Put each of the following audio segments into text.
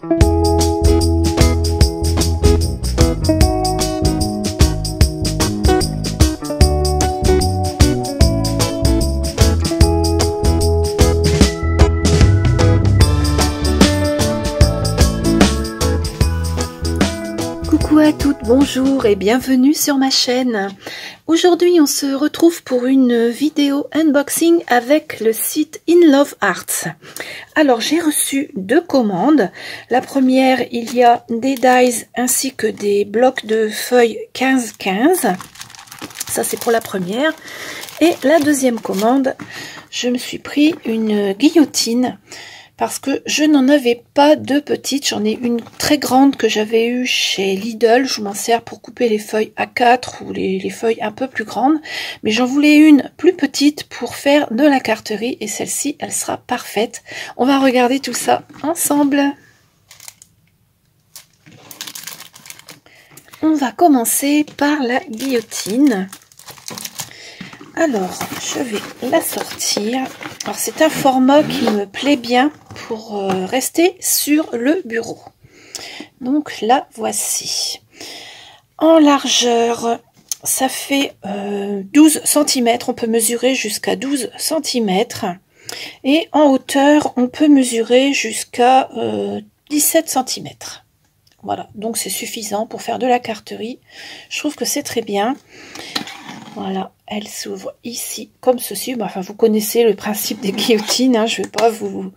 Coucou à toutes, bonjour et bienvenue sur ma chaîne. Aujourd'hui on se retrouve pour une vidéo unboxing avec le site In Love Arts. Alors j'ai reçu deux commandes. La première, il y a des dies ainsi que des blocs de feuilles 15-15. Ça c'est pour la première. Et la deuxième commande, je me suis pris une guillotine. Parce que je n'en avais pas de petite, j'en ai une très grande que j'avais eue chez Lidl. Je m'en sers pour couper les feuilles A4 ou les feuilles un peu plus grandes. Mais j'en voulais une plus petite pour faire de la carterie et celle-ci, elle sera parfaite. On va regarder tout ça ensemble. On va commencer par la guillotine. Alors, je vais la sortir. Alors, c'est un format qui me plaît bien pour rester sur le bureau. Donc, la voici. En largeur, ça fait 12 cm. On peut mesurer jusqu'à 12 cm. Et en hauteur, on peut mesurer jusqu'à 17 cm. Voilà, donc c'est suffisant pour faire de la carterie. Je trouve que c'est très bien. Voilà, elle s'ouvre ici comme ceci. Enfin, vous connaissez le principe des guillotines, hein, je ne vais pas vous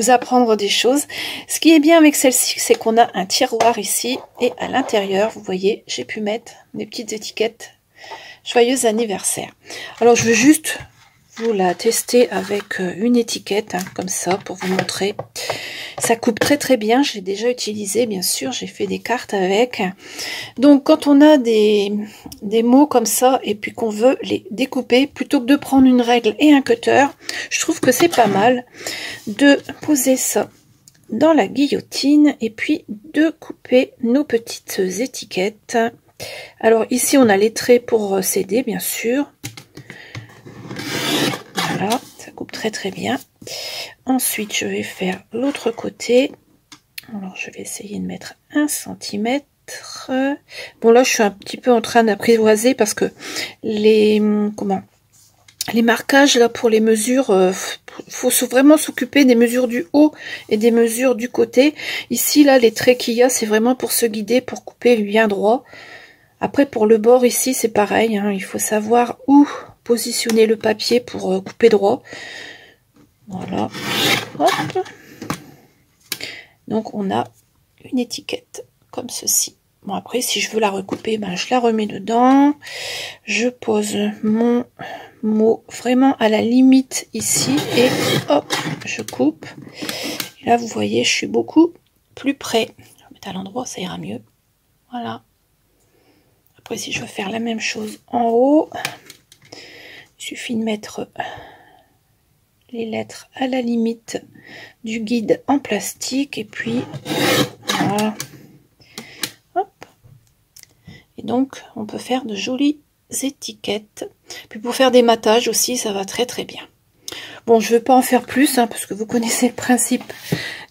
apprendre des choses. Ce qui est bien avec celle-ci, c'est qu'on a un tiroir ici. Et à l'intérieur, vous voyez, j'ai pu mettre des petites étiquettes. Joyeux anniversaire. Alors, je veux juste vous la tester avec une étiquette, hein, comme ça, pour vous montrer. Ça coupe très très bien, je l'ai déjà utilisé, bien sûr, j'ai fait des cartes avec. Donc quand on a des mots comme ça et puis qu'on veut les découper, plutôt que de prendre une règle et un cutter, je trouve que c'est pas mal de poser ça dans la guillotine et puis de couper nos petites étiquettes. Alors ici on a les traits pour s'aider, bien sûr. Voilà, ça coupe très très bien. Ensuite, je vais faire l'autre côté. Alors, je vais essayer de mettre 1 cm. Bon, là, je suis un petit peu en train d'apprivoiser parce que les marquages, là, pour les mesures, faut vraiment s'occuper des mesures du haut et des mesures du côté. Ici, là, les traits qu'il y a, c'est vraiment pour se guider, pour couper bien droit. Après, pour le bord, ici, c'est pareil, hein, il faut savoir où positionner le papier pour couper droit. Voilà. Hop. Donc, on a une étiquette comme ceci. Bon, après, si je veux la recouper, ben, je la remets dedans. Je pose mon mot vraiment à la limite ici. Et hop, je coupe. Et là, vous voyez, je suis beaucoup plus près. Je vais mettre à l'endroit, ça ira mieux. Voilà. Après, si je veux faire la même chose en haut, il suffit de mettre les lettres à la limite du guide en plastique et puis voilà. Hop. Et donc on peut faire de jolies étiquettes. Puis pour faire des matages aussi, ça va très très bien. Bon, je ne vais pas en faire plus hein, parce que vous connaissez le principe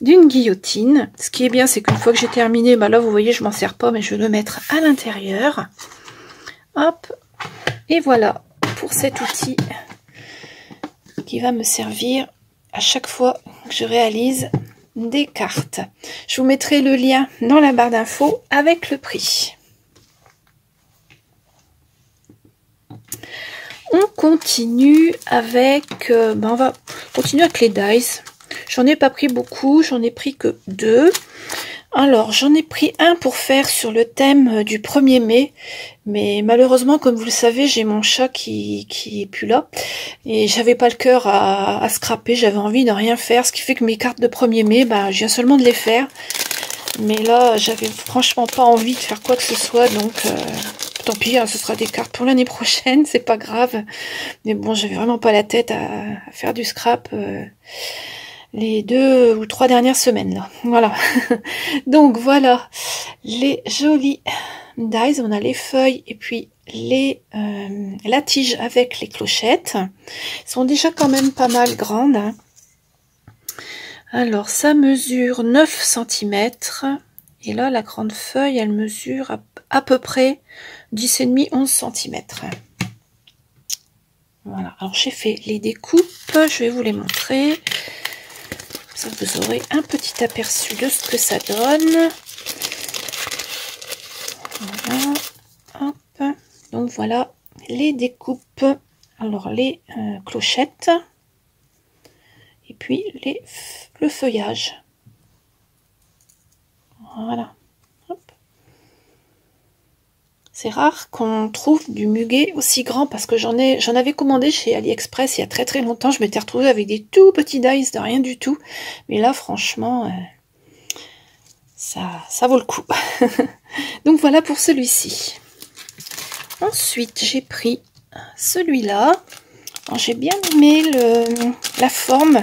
d'une guillotine. Ce qui est bien, c'est qu'une fois que j'ai terminé, bah là vous voyez, je m'en sers pas, mais je vais le mettre à l'intérieur. Hop. Et voilà pour cet outil qui va me servir à chaque fois que je réalise des cartes. Je vous mettrai le lien dans la barre d'infos avec le prix. On continue avec on va continuer avec les dies. J'en ai pas pris beaucoup, j'en ai pris que 2. Alors, j'en ai pris un pour faire sur le thème du 1er mai, mais malheureusement, comme vous le savez, j'ai mon chat qui est plus là, et j'avais pas le cœur à scraper, j'avais envie de rien faire, ce qui fait que mes cartes de 1er mai, bah, je viens seulement de les faire, mais là, j'avais franchement pas envie de faire quoi que ce soit, donc tant pis, hein, ce sera des cartes pour l'année prochaine, c'est pas grave, mais bon, j'avais vraiment pas la tête à faire du scrap, les 2 ou 3 dernières semaines là. Voilà. Donc voilà les jolis dies. On a les feuilles et puis la tige avec les clochettes. Elles sont déjà quand même pas mal grandes. Hein. Alors, ça mesure 9 cm. Et là, la grande feuille, elle mesure à peu près 10,5, 11 cm. Voilà. Alors, j'ai fait les découpes. Je vais vous les montrer. Ça, vous aurez un petit aperçu de ce que ça donne. Voilà. Hop. Donc, voilà les découpes. Alors, les clochettes. Et puis, le feuillage. Voilà. C'est rare qu'on trouve du muguet aussi grand parce que j'en avais commandé chez AliExpress il y a très très longtemps. Je m'étais retrouvée avec des tout petits dies de rien du tout. Mais là, franchement, ça vaut le coup. Donc voilà pour celui-ci. Ensuite, j'ai pris celui-là. J'ai bien aimé la forme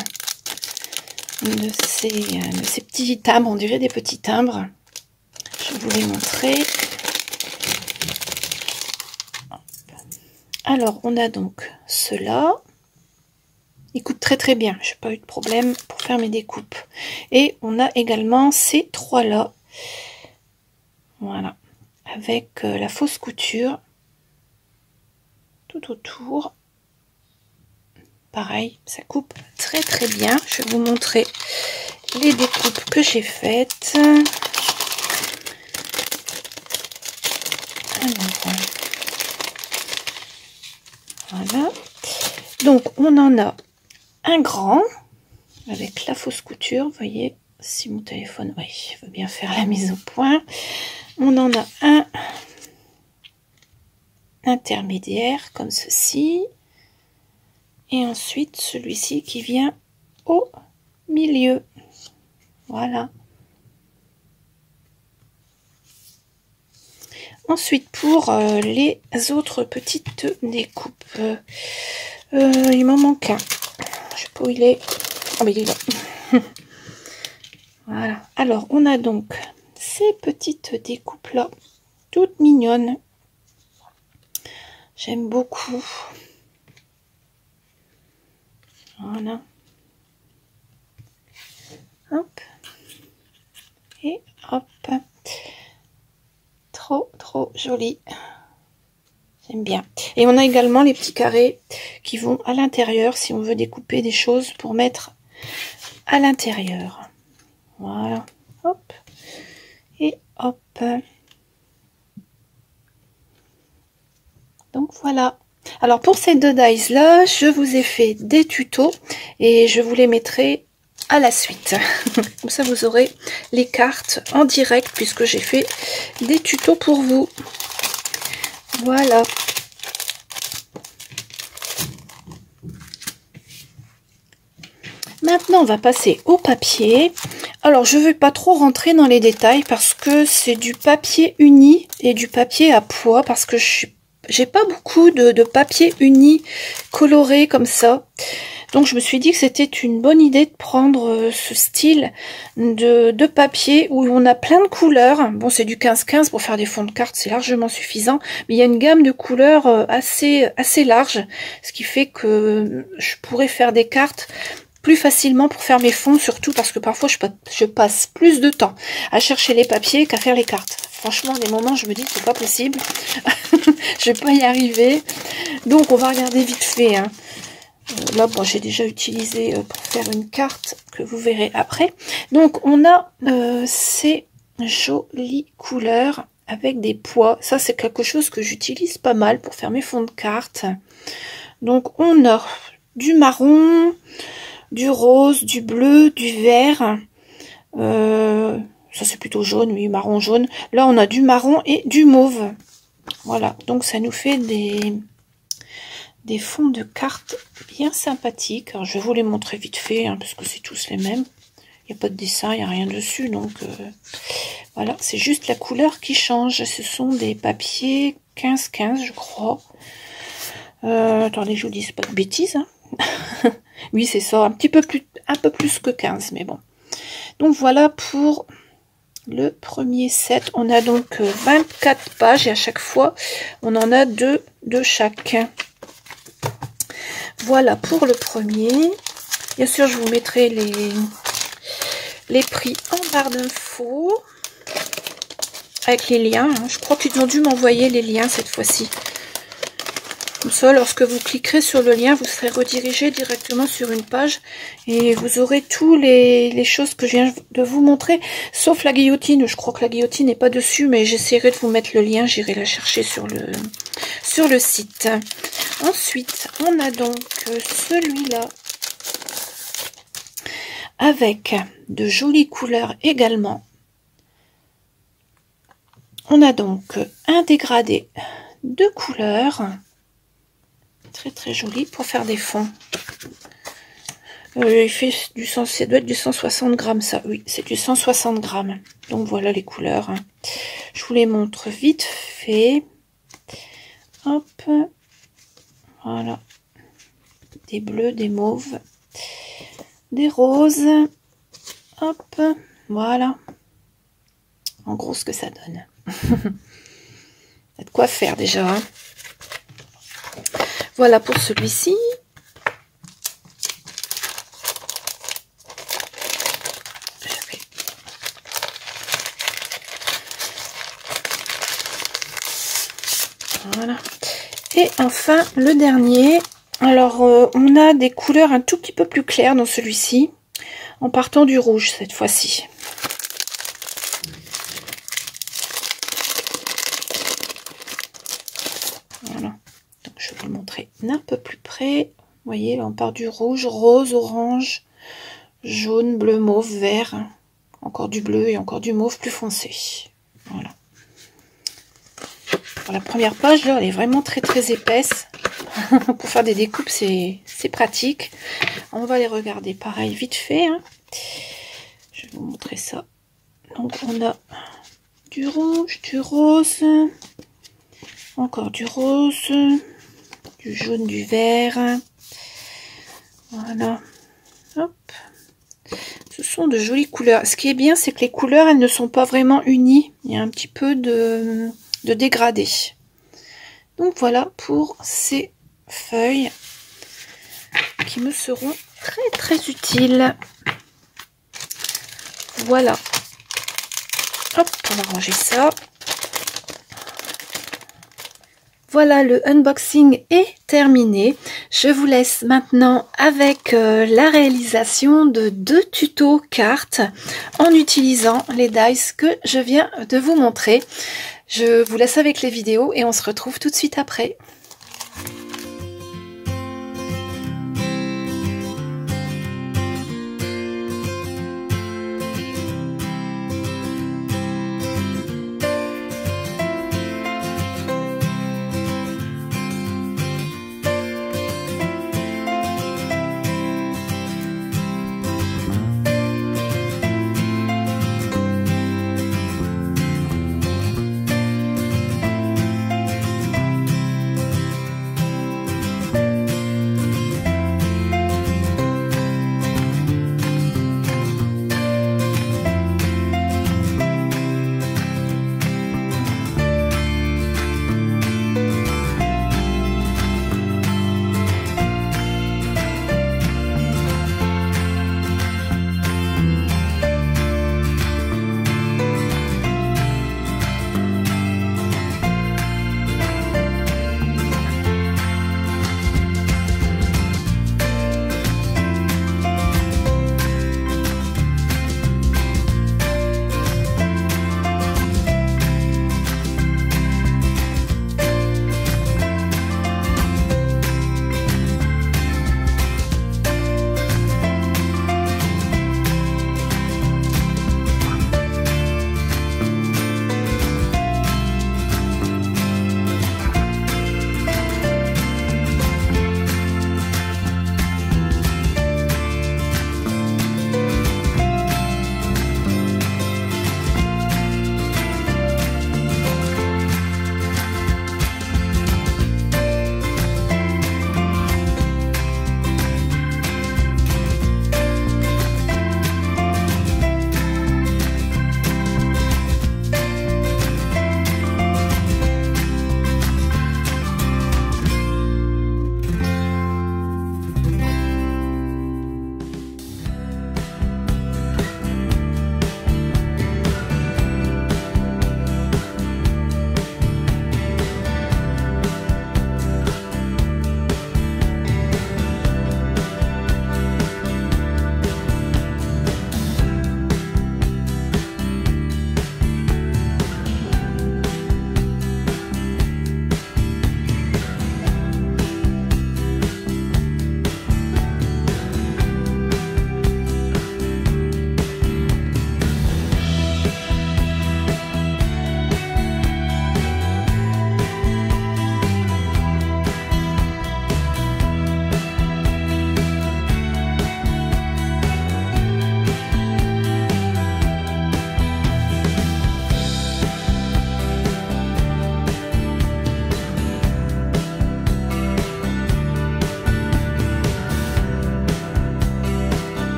de ces petits timbres. On dirait des petits timbres. Je vais vous les montrer. Alors, on a donc ceux-là. Ils coupent très très bien. Je n'ai pas eu de problème pour faire mes découpes. Et on a également ces trois-là. Voilà. Avec la fausse couture. Tout autour. Pareil, ça coupe très très bien. Je vais vous montrer les découpes que j'ai faites. Alors, voilà. Donc, on en a un grand avec la fausse couture. Vous voyez, si mon téléphone, oui, veut bien faire la mise au point. On en a un intermédiaire comme ceci. Et ensuite, celui-ci qui vient au milieu. Voilà. Ensuite, pour les autres petites découpes, il m'en manque un. Je sais pas où il est. Ah, mais il est là. Voilà. Alors, on a donc ces petites découpes-là, toutes mignonnes. J'aime beaucoup. Voilà. Hop. Et hop. Trop joli. J'aime bien. Et on a également les petits carrés qui vont à l'intérieur si on veut découper des choses pour mettre à l'intérieur. Voilà. Hop. Et hop. Donc voilà. Alors pour ces deux dies là, je vous ai fait des tutos et je vous les mettrai à la suite. Comme ça vous aurez les cartes en direct puisque j'ai fait des tutos pour vous. Voilà. Maintenant on va passer au papier. Alors je ne vais pas trop rentrer dans les détails parce que c'est du papier uni et du papier à pois parce que j'ai pas beaucoup de papier uni coloré comme ça. Donc je me suis dit que c'était une bonne idée de prendre ce style de papier où on a plein de couleurs. Bon, c'est du 15-15 pour faire des fonds de cartes, c'est largement suffisant. Mais il y a une gamme de couleurs assez large, ce qui fait que je pourrais faire des cartes plus facilement pour faire mes fonds, surtout parce que parfois je passe plus de temps à chercher les papiers qu'à faire les cartes. Franchement, des moments, je me dis que c'est pas possible. Je vais pas y arriver. Donc, on va regarder vite fait, hein. Là, bon, j'ai déjà utilisé pour faire une carte que vous verrez après. Donc, on a ces jolies couleurs avec des pois. Ça, c'est quelque chose que j'utilise pas mal pour faire mes fonds de cartes. Donc, on a du marron, du rose, du bleu, du vert. Ça, c'est plutôt jaune, oui, marron, jaune. Là, on a du marron et du mauve. Voilà, donc ça nous fait des fonds de cartes bien sympathiques. Alors, je vais vous les montrer vite fait, hein, parce que c'est tous les mêmes. Il n'y a pas de dessin, il n'y a rien dessus. Donc, voilà, c'est juste la couleur qui change. Ce sont des papiers 15-15, je crois. Attendez, je vous dis pas de bêtises. Hein. Oui, c'est ça, un peu plus que 15, mais bon. Donc, voilà pour le premier set. On a donc 24 pages et à chaque fois, on en a 2 de chaque. Voilà pour le premier. Bien sûr, je vous mettrai les prix en barre d'infos avec les liens. Je crois qu'ils ont dû m'envoyer les liens cette fois-ci. Comme ça, lorsque vous cliquerez sur le lien, vous serez redirigé directement sur une page et vous aurez tous les choses que je viens de vous montrer, sauf la guillotine. Je crois que la guillotine n'est pas dessus, mais j'essaierai de vous mettre le lien. J'irai la chercher sur le site. Ensuite, on a donc celui-là avec de jolies couleurs également. On a donc un dégradé de couleurs. Très très joli pour faire des fonds. Il fait du 100, ça doit être du 160 grammes ça, oui, c'est du 160 grammes. Donc voilà les couleurs. Je vous les montre vite fait. Hop, voilà. Des bleus, des mauves, des roses. Hop, voilà. En gros ce que ça donne. Il y a de quoi faire déjà. Hein. Voilà pour celui-ci. Voilà. Et enfin, le dernier. Alors, on a des couleurs un tout petit peu plus claires dans celui-ci, en partant du rouge cette fois-ci. Voilà. Donc, je vais vous le montrer d'un peu plus près. Vous voyez, là, on part du rouge, rose, orange, jaune, bleu, mauve, vert. Encore du bleu et encore du mauve plus foncé. Voilà. Pour la première page, là, elle est vraiment très très épaisse. Pour faire des découpes, c'est pratique. On va les regarder pareil vite fait. Hein. Je vais vous montrer ça. Donc on a du rouge, du rose, encore du rose, du jaune, du vert. Voilà. Hop. Ce sont de jolies couleurs. Ce qui est bien, c'est que les couleurs, elles ne sont pas vraiment unies. Il y a un petit peu de dégradé. Donc voilà pour ces feuilles qui me seront très très utiles. Voilà. Hop, on va ranger ça. Voilà, le unboxing est terminé. Je vous laisse maintenant avec la réalisation de 2 tutos cartes en utilisant les dies que je viens de vous montrer. Je vous laisse avec les vidéos et on se retrouve tout de suite après.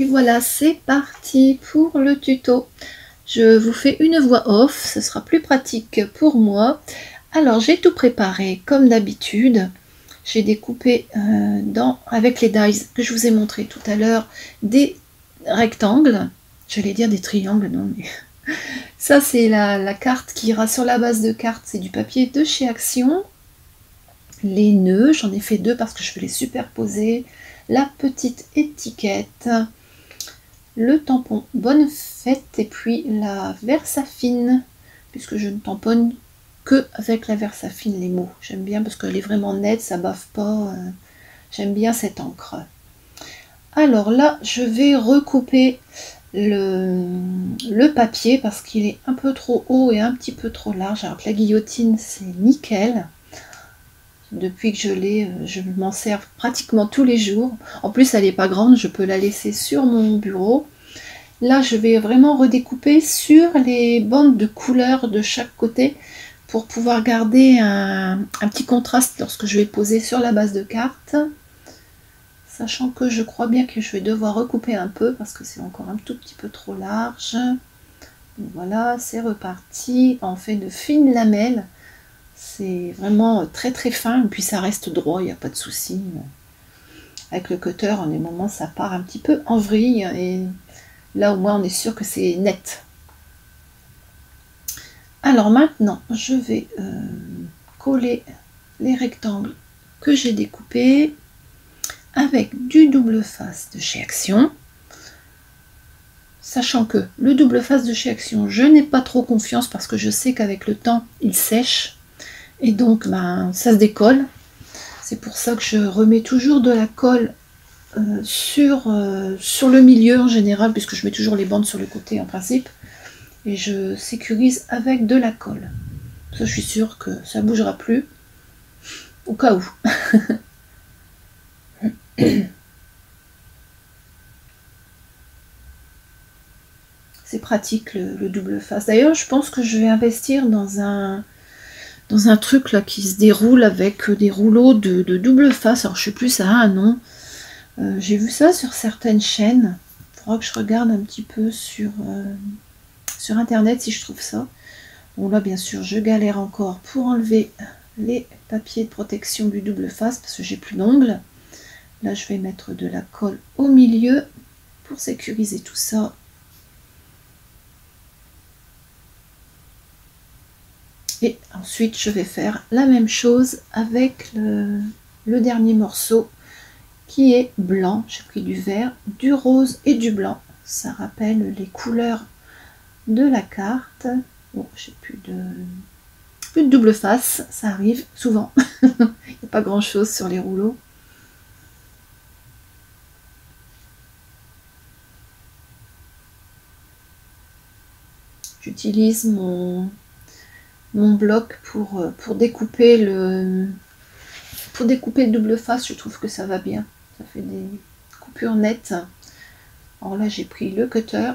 voilà, c'est parti pour le tuto. Je vous fais une voix off, ce sera plus pratique pour moi. Alors, j'ai tout préparé comme d'habitude. J'ai découpé avec les dies que je vous ai montré tout à l'heure des rectangles. J'allais dire des triangles, non mais... Ça, c'est la carte qui ira sur la base de carte. C'est du papier de chez Action. Les nœuds, j'en ai fait 2 parce que je veux les superposer. La petite étiquette. Le tampon bonne fête et puis la Versafine, puisque je ne tamponne que avec la Versafine les mots. J'aime bien parce qu'elle est vraiment nette, ça bave pas. J'aime bien cette encre. Alors là, je vais recouper le papier parce qu'il est un peu trop haut et un petit peu trop large. Alors que la guillotine, c'est nickel. Depuis que je l'ai, je m'en sers pratiquement tous les jours. En plus, elle n'est pas grande, je peux la laisser sur mon bureau. Là, je vais vraiment redécouper sur les bandes de couleurs de chaque côté pour pouvoir garder un petit contraste lorsque je vais poser sur la base de carte. Sachant que je crois bien que je vais devoir recouper un peu parce que c'est encore un tout petit peu trop large. Donc voilà, c'est reparti. On fait de fines lamelles. C'est vraiment très très fin, et puis ça reste droit, il n'y a pas de souci. Avec le cutter, en des moments, ça part un petit peu en vrille, et là au moins on est sûr que c'est net. Alors maintenant, je vais coller les rectangles que j'ai découpés avec du double face de chez Action. Sachant que le double face de chez Action, je n'ai pas trop confiance parce que je sais qu'avec le temps, il sèche. Et donc, ça se décolle. C'est pour ça que je remets toujours de la colle sur le milieu en général, puisque je mets toujours les bandes sur le côté en principe. Et je sécurise avec de la colle. Ça, je suis sûre que ça ne bougera plus. Au cas où. C'est pratique le double face. D'ailleurs, je pense que je vais investir dans un truc là qui se déroule avec des rouleaux de double face. Alors je sais plus, ça a un nom. J'ai vu ça sur certaines chaînes. Il faudra que je regarde un petit peu sur internet si je trouve ça. Bon là bien sûr je galère encore pour enlever les papiers de protection du double face parce que j'ai plus d'ongles. Là je vais mettre de la colle au milieu pour sécuriser tout ça. Et ensuite, je vais faire la même chose avec le dernier morceau qui est blanc. J'ai pris du vert, du rose et du blanc. Ça rappelle les couleurs de la carte. Bon, j'ai plus de double face. Ça arrive souvent. Il n'y a pas grand chose sur les rouleaux. J'utilise mon bloc pour découper le double face. Je trouve que ça va bien, ça fait des coupures nettes. Alors là j'ai pris le cutter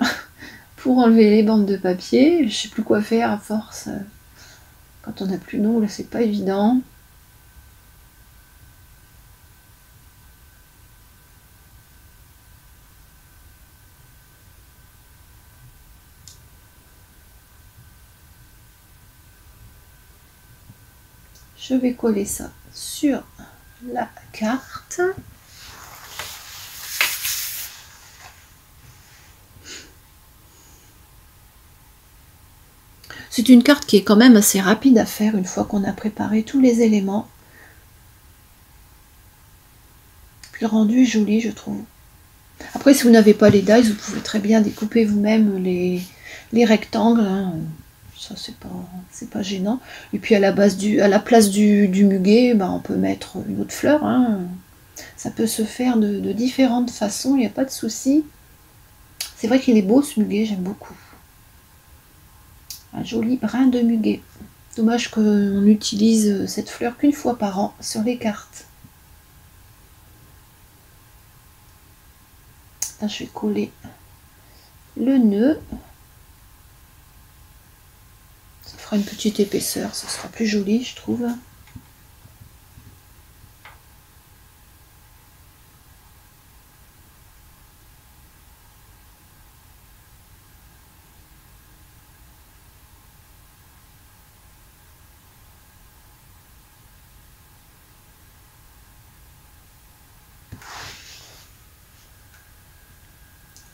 pour enlever les bandes de papier. Je sais plus quoi faire à force, quand on n'a plus d'ongles c'est pas évident. Je vais coller ça sur la carte. C'est une carte qui est quand même assez rapide à faire une fois qu'on a préparé tous les éléments. Puis le rendu est joli, je trouve. Après, si vous n'avez pas les dies, vous pouvez très bien découper vous-même les rectangles. Hein. Ça, c'est pas gênant. Et puis à la place du muguet, on peut mettre une autre fleur. Hein. Ça peut se faire de différentes façons, il n'y a pas de souci. C'est vrai qu'il est beau ce muguet, j'aime beaucoup. Un joli brin de muguet. Dommage qu'on utilise cette fleur qu'une fois par an sur les cartes. Là, je vais coller le nœud. Ça fera une petite épaisseur, ce sera plus joli, je trouve.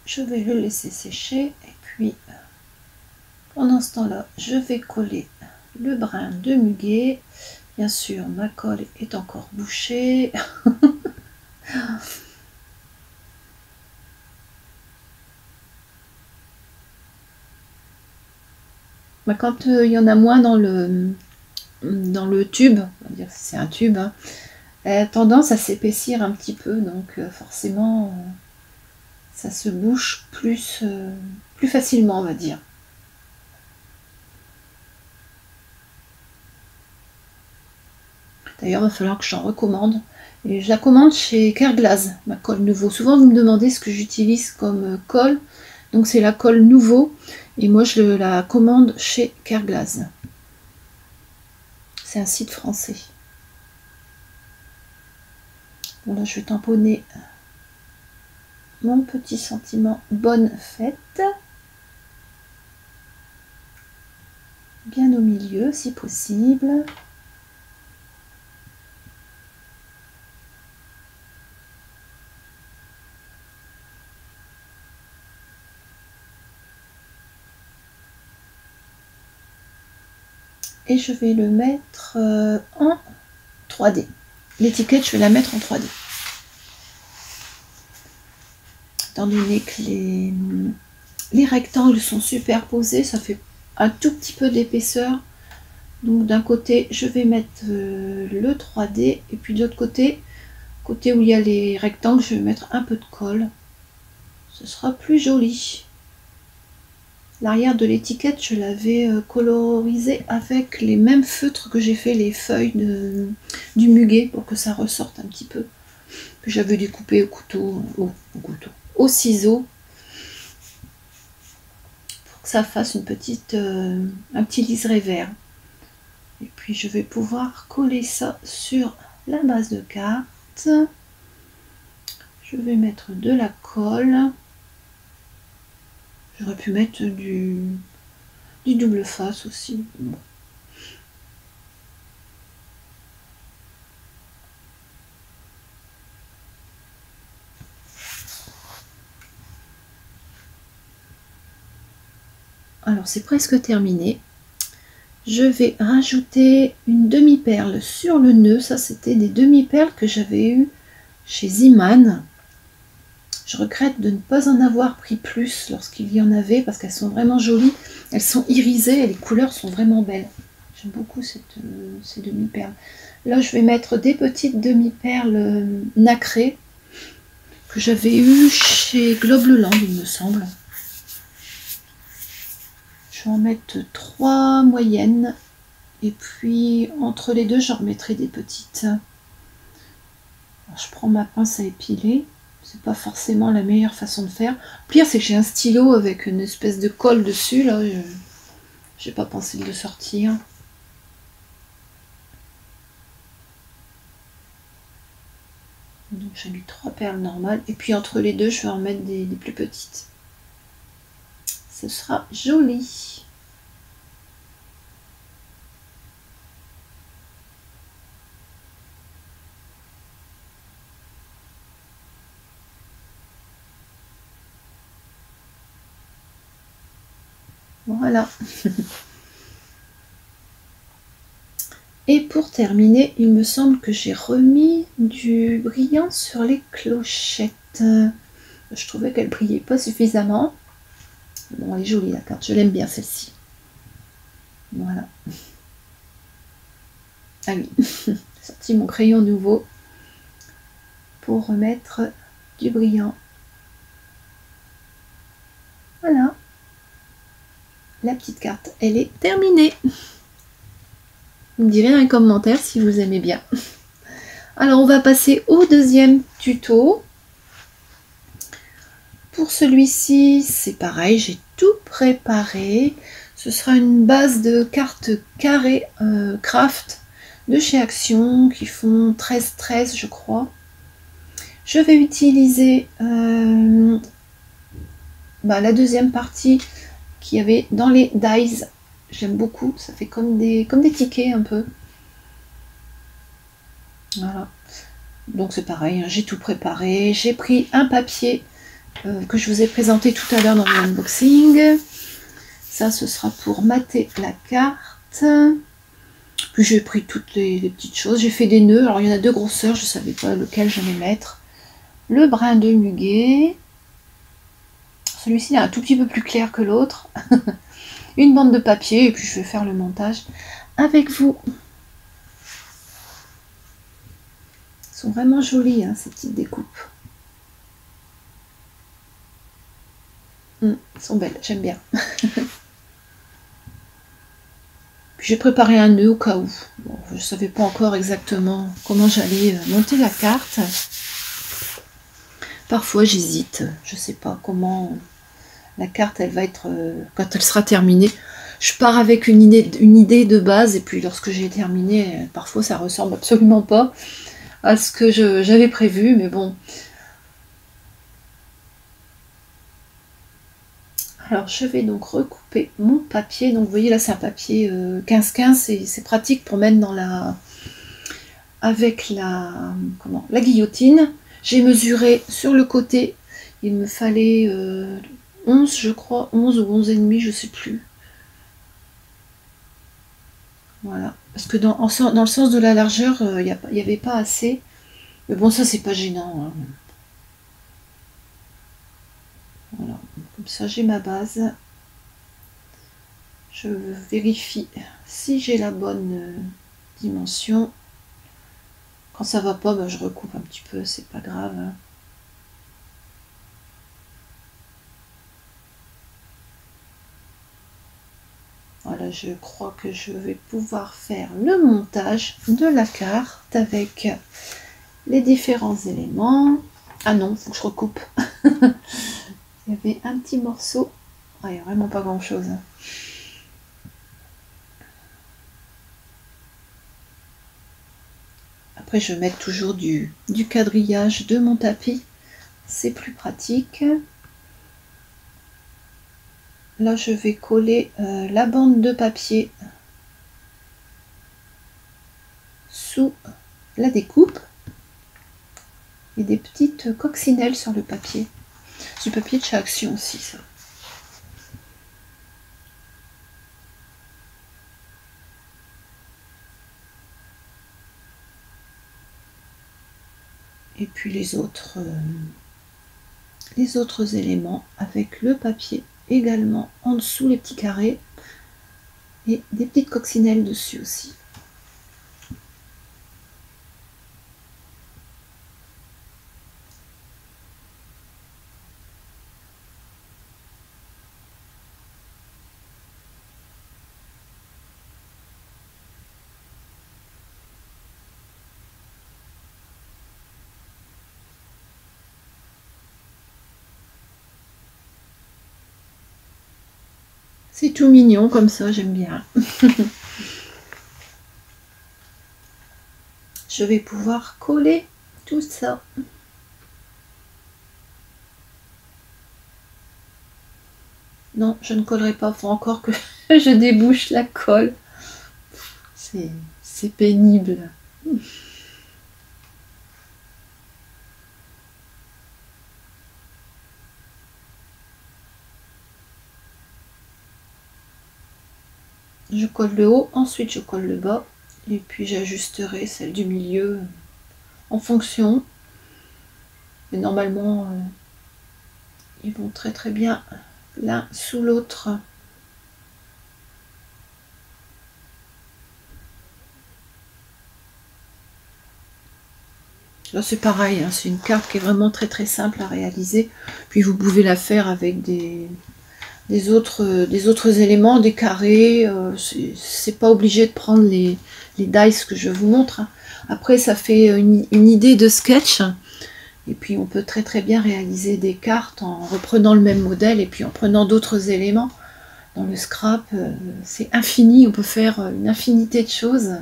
je vais le laisser sécher et puis pendant ce temps-là, je vais coller le brin de muguet. Bien sûr, ma colle est encore bouchée. Quand il y en a moins dans le tube, on va dire que c'est un tube, hein, elle a tendance à s'épaissir un petit peu, donc forcément ça se bouche plus facilement, on va dire. D'ailleurs, il va falloir que j'en recommande. Et je la commande chez Kerglaze, ma colle Nouveau. Souvent, vous me demandez ce que j'utilise comme colle. Donc, c'est la colle Nouveau. Et moi, je la commande chez Kerglaze. C'est un site français. Bon, là, je vais tamponner mon petit sentiment bonne fête. Bien au milieu, si possible. Et je vais le mettre en 3D. L'étiquette, je vais la mettre en 3D. Étant donné que les rectangles sont superposés, ça fait un tout petit peu d'épaisseur. Donc d'un côté, je vais mettre le 3D et puis de l'autre côté où il y a les rectangles, je vais mettre un peu de colle. Ce sera plus joli. L'arrière de l'étiquette, je l'avais colorisé avec les mêmes feutres que j'ai fait les feuilles du muguet pour que ça ressorte un petit peu. Que j'avais découpé au ciseau pour que ça fasse un petit liseré vert. Et puis je vais pouvoir coller ça sur la base de carte. Je vais mettre de la colle. J'aurais pu mettre du double face aussi. Bon. Alors c'est presque terminé. Je vais rajouter une demi-perle sur le nœud. Ça, c'était des demi-perles que j'avais eues chez Ziman. Je regrette de ne pas en avoir pris plus lorsqu'il y en avait parce qu'elles sont vraiment jolies. Elles sont irisées et les couleurs sont vraiment belles. J'aime beaucoup ces demi-perles. Là, je vais mettre des petites demi-perles nacrées que j'avais eues chez Globe Le Land, il me semble. Je vais en mettre 3 moyennes. Et puis, entre les deux, j'en remettrai des petites. Alors, je prends ma pince à épiler. C'est pas forcément la meilleure façon de faire. Le pire, c'est que j'ai un stylo avec une espèce de colle dessus. Là, j'ai pas pensé de le sortir. Donc j'ai mis 3 perles normales. Et puis entre les deux, je vais en mettre des plus petites. Ce sera joli. Voilà. Et pour terminer, il me semble que j'ai remis du brillant sur les clochettes. Je trouvais qu'elle brillait pas suffisamment. Bon, elle est jolie la carte, je l'aime bien celle-ci. Voilà. Ah oui, j'ai sorti mon crayon nouveau pour remettre du brillant. Voilà. La petite carte, elle est terminée. Vous me direz dans les commentaires si vous aimez bien. Alors, on va passer au deuxième tuto. Pour celui-ci, c'est pareil, j'ai tout préparé. Ce sera une base de cartes carrées craft de chez Action qui font 13-13, je crois. Je vais utiliser la deuxième partie qu'il y avait dans les dies. J'aime beaucoup, ça fait comme des tickets un peu. Voilà. Donc c'est pareil, hein, j'ai tout préparé. J'ai pris un papier que je vous ai présenté tout à l'heure dans l'unboxing. Ça, ce sera pour mater la carte. Puis j'ai pris toutes les petites choses. J'ai fait des nœuds. Alors, il y en a deux grosseurs. Je ne savais pas lequel j'allais mettre. Le brin de muguet. Celui-ci est un tout petit peu plus clair que l'autre. Une bande de papier. Et puis, je vais faire le montage avec vous. Ils sont vraiment jolis, hein, ces petites découpes. Elles sont belles. J'aime bien. J'ai préparé un nœud au cas où. Bon, je ne savais pas encore exactement comment j'allais monter la carte. Parfois j'hésite. Je ne sais pas comment la carte elle va être quand elle sera terminée. Je pars avec une idée de base et puis lorsque j'ai terminé, parfois ça ressemble absolument pas à ce que j'avais prévu. Mais bon. Alors je vais donc recouper mon papier. Donc vous voyez là c'est un papier 15-15 et c'est pratique pour mettre dans la avec la guillotine. J'ai mesuré sur le côté, il me fallait 11 je crois, 11 ou 11 et demi, je sais plus. Voilà, parce que dans le sens de la largeur, il n'y avait pas assez. Mais bon, ça c'est pas gênant. Hein. Voilà, comme ça j'ai ma base. Je vérifie si j'ai la bonne dimension. Quand ça va pas, ben, je recoupe un petit peu, c'est pas grave. Hein. Voilà, je crois que je vais pouvoir faire le montage de la carte avec les différents éléments. Ah non, il faut que je recoupe. Il y avait un petit morceau. Ah, il n'y a vraiment pas grand chose. Après, je vais mettre toujours du quadrillage de mon tapis. C'est plus pratique. Là, je vais coller la bande de papier sous la découpe. Et des petites coccinelles sur le papier. C'est du papier de chez Action aussi, ça. Et puis les autres éléments avec le papier également en dessous, les petits carrés. Et des petites coccinelles dessus aussi. C'est tout mignon comme ça, j'aime bien. Je vais pouvoir coller tout ça. Non, je ne collerai pas, il faut encore que je débouche la colle. C'est pénible. Je colle le haut, ensuite je colle le bas, et puis j'ajusterai celle du milieu en fonction. Mais normalement, ils vont très très bien l'un sous l'autre. Là c'est pareil, hein, c'est une carte qui est vraiment très très simple à réaliser. Puis vous pouvez la faire avec des autres éléments, des carrés. C'est pas obligé de prendre les dice que je vous montre. Hein. Après ça fait une idée de sketch. Et puis on peut très très bien réaliser des cartes en reprenant le même modèle et puis en prenant d'autres éléments. Dans le scrap, c'est infini, on peut faire une infinité de choses.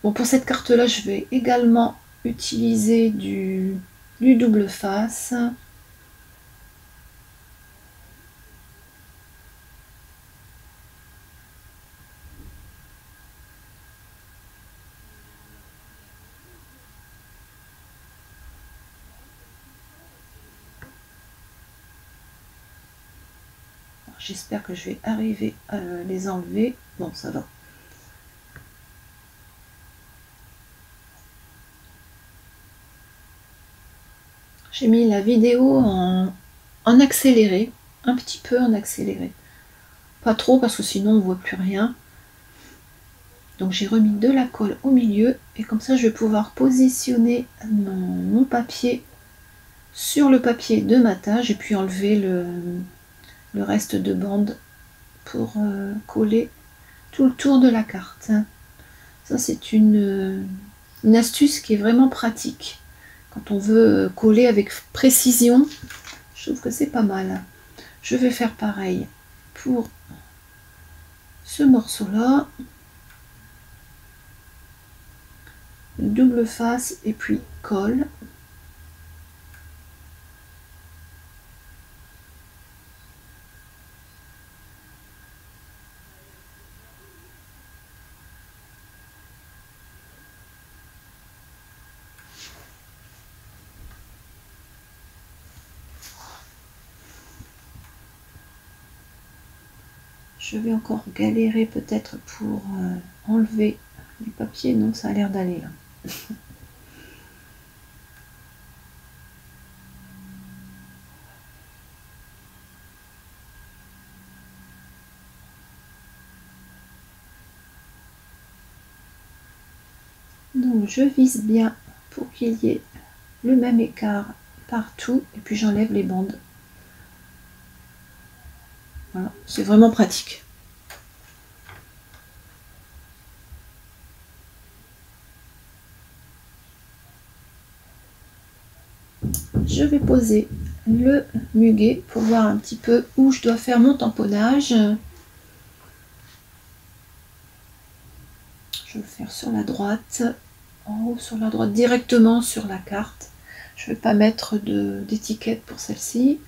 Bon, pour cette carte-là, je vais également utiliser du double face. J'espère que je vais arriver à les enlever. Bon, ça va. J'ai mis la vidéo en accéléré, un petit peu en accéléré. Pas trop parce que sinon on ne voit plus rien. Donc j'ai remis de la colle au milieu et comme ça je vais pouvoir positionner mon papier sur le papier de matage et puis enlever le reste de bande pour coller tout le tour de la carte. Ça c'est une astuce qui est vraiment pratique quand on veut coller avec précision. Je trouve que c'est pas mal. Je vais faire pareil pour ce morceau là, double face et puis colle. Je vais encore galérer peut-être pour enlever les papiers. Non, ça a l'air d'aller là. Donc je vise bien pour qu'il y ait le même écart partout et puis j'enlève les bandes. Voilà, c'est vraiment pratique. Je vais poser le muguet pour voir un petit peu où je dois faire mon tamponnage. Je vais le faire sur la droite, en haut sur la droite, directement sur la carte. Je ne vais pas mettre d'étiquette pour celle-ci.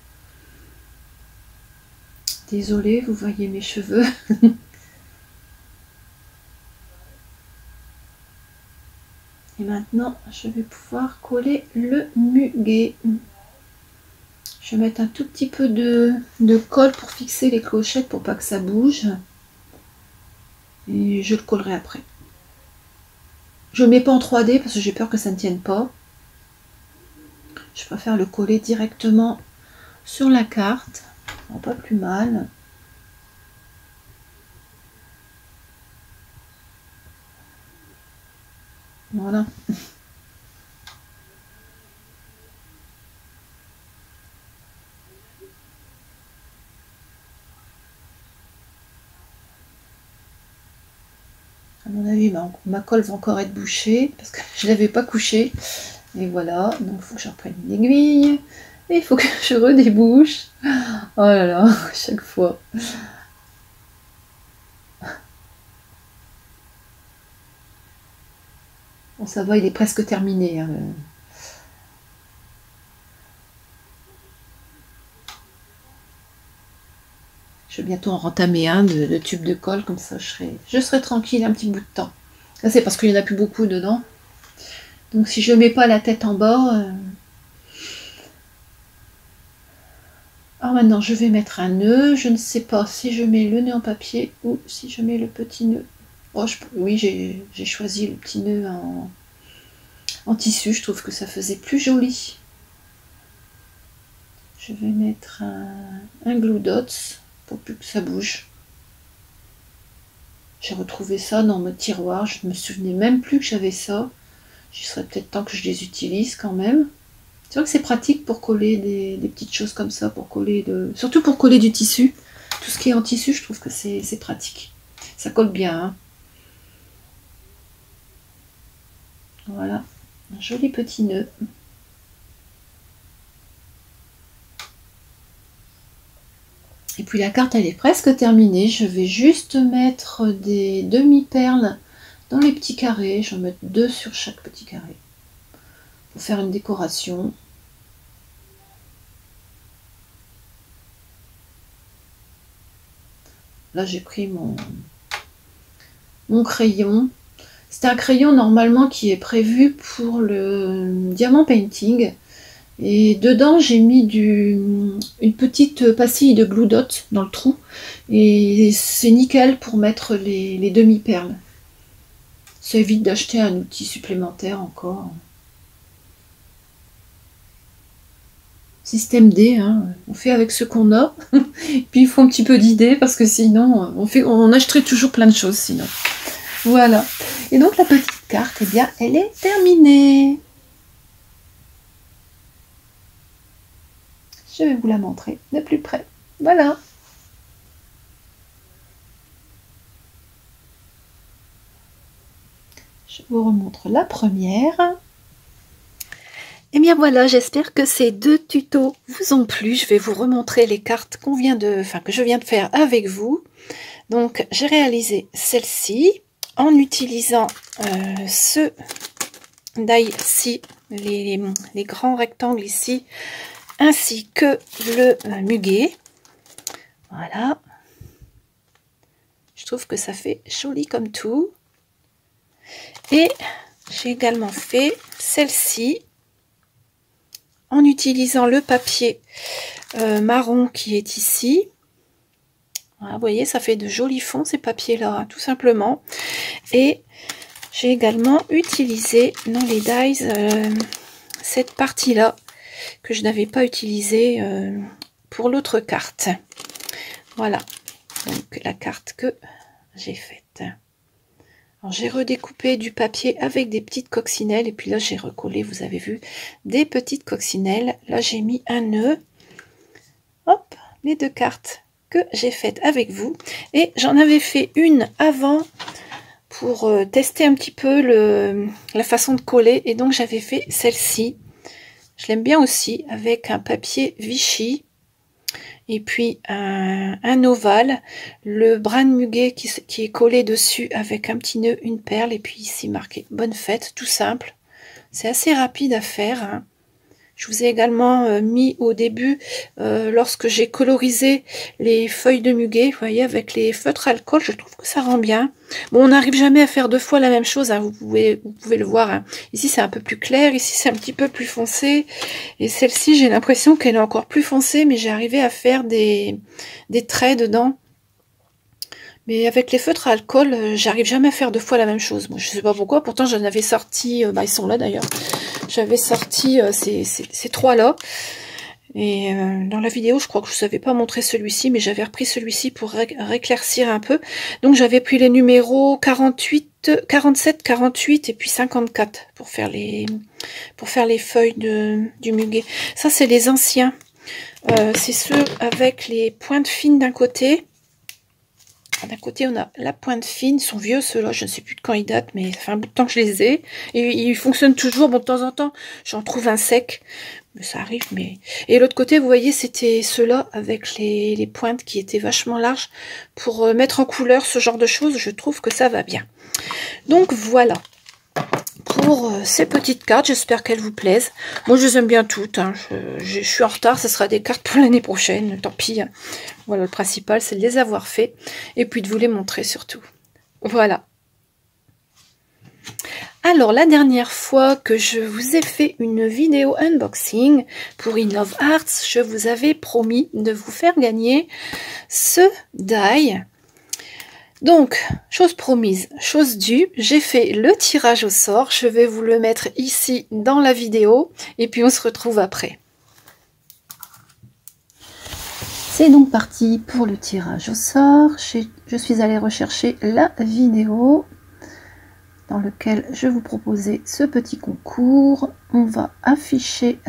Désolée, vous voyez mes cheveux. Et maintenant, je vais pouvoir coller le muguet. Je vais mettre un tout petit peu de colle pour fixer les clochettes pour pas que ça bouge. Et je le collerai après. Je ne le mets pas en 3D parce que j'ai peur que ça ne tienne pas. Je préfère le coller directement sur la carte. Bon, pas plus mal. Voilà. À mon avis, ma colle va encore être bouchée parce que je ne l'avais pas couchée. Et voilà, donc il faut que je reprenne une aiguille. Et il faut que je redébouche. Oh là là, chaque fois. Bon, ça va, il est presque terminé. Hein. Je vais bientôt en rentamer un de tube de colle, comme ça je serai tranquille un petit bout de temps. Ça c'est parce qu'il n'y en a plus beaucoup dedans. Donc si je ne mets pas la tête en bas... Alors maintenant je vais mettre un nœud. Je ne sais pas si je mets le nœud en papier ou si je mets le petit nœud. Oh, oui, j'ai choisi le petit nœud en tissu. Je trouve que ça faisait plus joli. Je vais mettre un glue dots pour plus que ça bouge. J'ai retrouvé ça dans mon tiroir. Je ne me souvenais même plus que j'avais ça. Il serait peut-être temps que je les utilise quand même. C'est vrai que c'est pratique pour coller des petites choses comme ça, pour coller surtout pour coller du tissu. Tout ce qui est en tissu, je trouve que c'est pratique. Ça colle bien. Hein. Voilà, un joli petit nœud. Et puis la carte, elle est presque terminée. Je vais juste mettre des demi-perles dans les petits carrés. Je vais mettre 2 sur chaque petit carré pour faire une décoration. Là, j'ai pris mon crayon. C'est un crayon normalement qui est prévu pour le diamant painting. Et dedans, j'ai mis une petite pastille de Glue Dot dans le trou. Et c'est nickel pour mettre les demi-perles. Ça évite d'acheter un outil supplémentaire encore. Système D, hein. On fait avec ce qu'on a. Puis il faut un petit peu d'idées parce que sinon, on achèterait toujours plein de choses sinon. Voilà. Et donc la petite carte, eh bien, elle est terminée. Je vais vous la montrer de plus près. Voilà. Je vous remontre la première. Et bien voilà, j'espère que ces deux tutos vous ont plu. Je vais vous remontrer les cartes que je viens de faire avec vous. Donc j'ai réalisé celle-ci en utilisant ce die-ci, les grands rectangles ici, ainsi que le muguet. Voilà. Je trouve que ça fait joli comme tout. Et j'ai également fait celle-ci en utilisant le papier marron qui est ici. Voilà, vous voyez, ça fait de jolis fonds ces papiers-là, hein, tout simplement. Et j'ai également utilisé dans les dies cette partie-là que je n'avais pas utilisée pour l'autre carte. Voilà, donc la carte que j'ai faite. Alors j'ai redécoupé du papier avec des petites coccinelles et puis là j'ai recollé, vous avez vu, des petites coccinelles. Là j'ai mis un nœud. Hop, les deux cartes que j'ai faites avec vous. Et j'en avais fait une avant pour tester un petit peu la façon de coller. Et donc j'avais fait celle-ci. Je l'aime bien aussi avec un papier Vichy. Et puis un ovale, le brin de muguet qui est collé dessus avec un petit nœud, une perle, et puis ici marqué bonne fête, tout simple. C'est assez rapide à faire, hein. Je vous ai également mis au début, lorsque j'ai colorisé les feuilles de muguet, vous voyez, avec les feutres alcool, je trouve que ça rend bien. Bon, on n'arrive jamais à faire deux fois la même chose, hein, vous pouvez le voir, hein. Ici c'est un peu plus clair, ici c'est un petit peu plus foncé, et celle-ci j'ai l'impression qu'elle est encore plus foncée, mais j'ai arrivé à faire des traits dedans. Mais avec les feutres à alcool, j'arrive jamais à faire deux fois la même chose. Moi, je sais pas pourquoi, pourtant j'en avais sorti, ils sont là d'ailleurs. J'avais sorti ces trois-là. Et dans la vidéo, je crois que je ne savais pas montrer celui-ci, mais j'avais repris celui-ci pour réclaircir un peu. Donc j'avais pris les numéros 48, 47, 48 et puis 54 pour faire les feuilles du muguet. Ça, c'est les anciens. C'est ceux avec les pointes fines d'un côté. D'un côté, on a la pointe fine, ils sont vieux ceux-là, je ne sais plus de quand ils datent, mais ça fait un bout de temps que je les ai. Et ils fonctionnent toujours, bon, de temps en temps, j'en trouve un sec, mais ça arrive. Et l'autre côté, vous voyez, c'était ceux-là avec les pointes qui étaient vachement larges pour mettre en couleur ce genre de choses. Je trouve que ça va bien. Donc voilà pour ces petites cartes, j'espère qu'elles vous plaisent. Moi, je les aime bien toutes, hein. Je suis en retard, ce sera des cartes pour l'année prochaine, tant pis, hein. Voilà, le principal, c'est de les avoir fait, et puis de vous les montrer surtout. Voilà. Alors, la dernière fois que je vous ai fait une vidéo unboxing pour Innov Arts, je vous avais promis de vous faire gagner ce die. Donc, chose promise, chose due, j'ai fait le tirage au sort. Je vais vous le mettre ici dans la vidéo et puis on se retrouve après. C'est donc parti pour le tirage au sort. Je suis allée rechercher la vidéo dans laquelle je vous proposais ce petit concours. On va afficher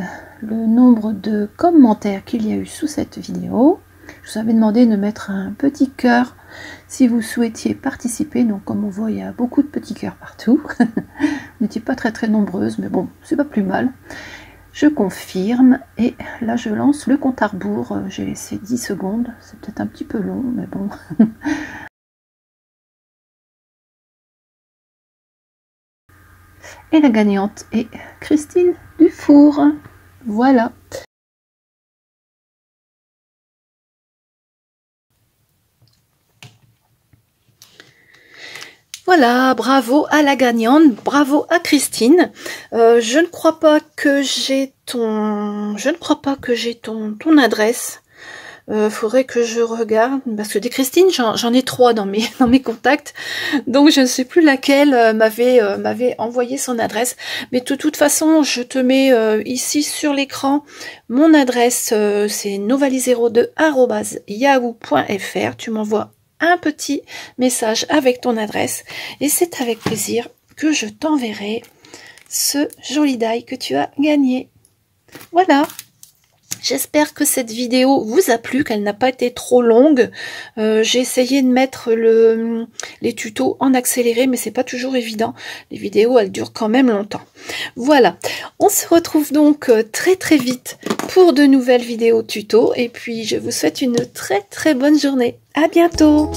le nombre de commentaires qu'il y a eu sous cette vidéo. Je vous avais demandé de mettre un petit cœur si vous souhaitiez participer. Donc comme on voit, il y a beaucoup de petits cœurs partout. Vous n'étiez pas très nombreuses, mais bon, c'est pas plus mal. Je confirme et là je lance le compte à rebours. J'ai laissé 10 secondes, c'est peut-être un petit peu long, mais bon. Et la gagnante est Christine Dufour. Voilà. Voilà, bravo à la gagnante, bravo à Christine. Je ne crois pas que j'ai ton adresse. Faudrait que je regarde, parce que des Christine, j'en ai 3 dans mes contacts, donc je ne sais plus laquelle m'avait envoyé son adresse, mais de toute façon, je te mets ici sur l'écran mon adresse, c'est novali02@yahoo.fr, tu m'envoies un petit message avec ton adresse, et c'est avec plaisir que je t'enverrai ce joli die que tu as gagné. Voilà. J'espère que cette vidéo vous a plu, qu'elle n'a pas été trop longue. J'ai essayé de mettre les tutos en accéléré, mais c'est pas toujours évident. Les vidéos, elles durent quand même longtemps. Voilà, on se retrouve donc très très vite pour de nouvelles vidéos tutos. Et puis, je vous souhaite une très très bonne journée. À bientôt!